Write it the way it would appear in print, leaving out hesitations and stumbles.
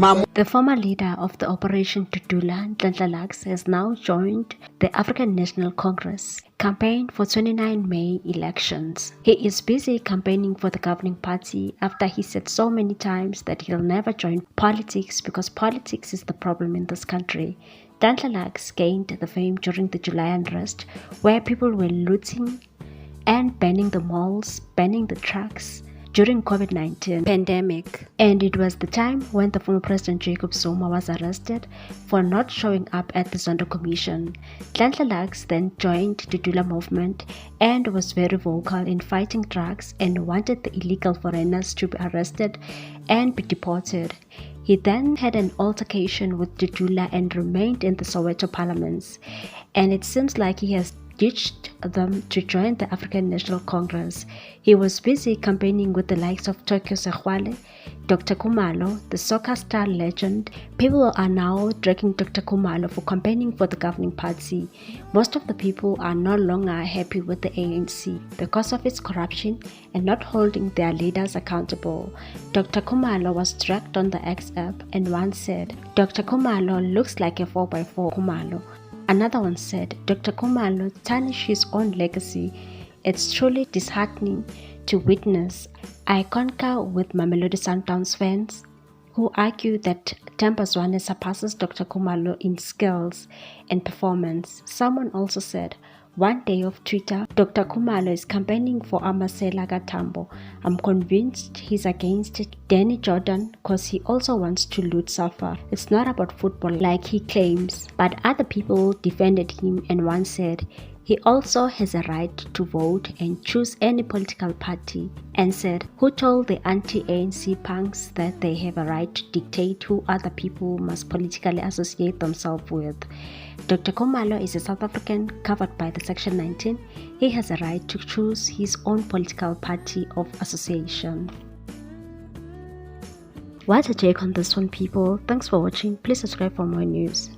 The former leader of the Operation Tutula, Nhlanhla Lux, has now joined the African National Congress campaign for 29 May elections. He is busy campaigning for the governing party after he said so many times that he'll never join politics because politics is the problem in this country. Nhlanhla Lux gained the fame during the July unrest where people were looting and banning the malls, banning the trucks, during COVID-19 pandemic, and it was the time when the former President Jacob Zuma was arrested for not showing up at the Zondo Commission. Nhlanhla Lux then joined the Tutula movement and was very vocal in fighting drugs and wanted the illegal foreigners to be arrested and be deported. He then had an altercation with Tutula and remained in the Soweto parliaments, and it seems like he has ditched them to join the African National Congress. He was busy campaigning with the likes of Tokyo Sexwale, Dr Khumalo, the soccer star legend. People are now dragging Dr Khumalo for campaigning for the governing party. Most of the people are no longer happy with the ANC because of its corruption and not holding their leaders accountable. Dr Khumalo was dragged on the X app and one said, "Dr Khumalo looks like a 4x4 Khumalo." Another one said, "Dr Khumalo tarnished his own legacy. It's truly disheartening to witness." I concur with Mamelodi Sundowns fans who argue that 10past4 surpasses Dr Khumalo in skills and performance. Someone also said, "One day of Twitter, Dr Khumalo is campaigning for Amasela Katambo. I'm convinced he's against Danny Jordan because he also wants to loot Safa. It's not about football like he claims." But other people defended him and one said, "He also has a right to vote and choose any political party," and said, "Who told the anti-ANC punks that they have a right to dictate who other people must politically associate themselves with?" Dr Khumalo is a South African covered by the Section 19. He has a right to choose his own political party of association. What's your take on this one, people? Thanks for watching. Please subscribe for more news.